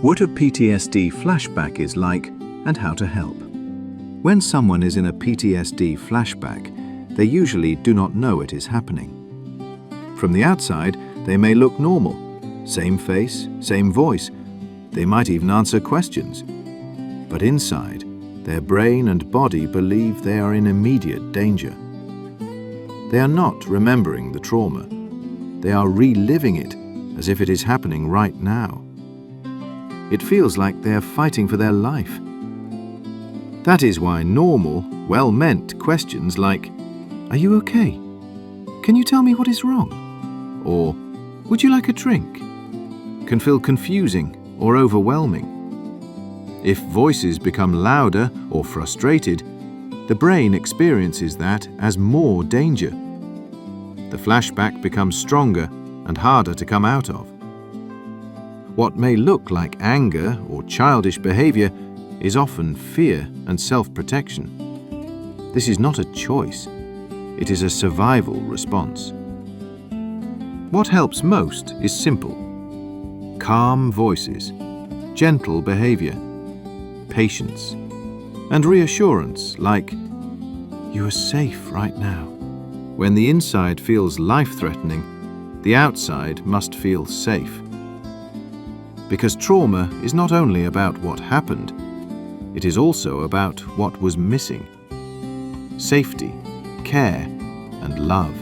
What a PTSD flashback is like and how to help. When someone is in a PTSD flashback, they usually do not know it is happening. From the outside, they may look normal. Same face, same voice. They might even answer questions. But inside, their brain and body believe they are in immediate danger. They are not remembering the trauma. They are reliving it as if it is happening right now. It feels like they are fighting for their life. That is why normal, well-meant questions like, "Are you okay? Can you tell me what is wrong?" or "Would you like a drink?" can feel confusing or overwhelming. If voices become louder or frustrated, the brain experiences that as more danger. The flashback becomes stronger and harder to come out of. What may look like anger or childish behaviour is often fear and self-protection. This is not a choice. It is a survival response. What helps most is simple. Calm voices, gentle behaviour, patience, and reassurance like, "You are safe right now." When the inside feels life-threatening, the outside must feel safe. Because trauma is not only about what happened, it is also about what was missing. Safety, care, and love.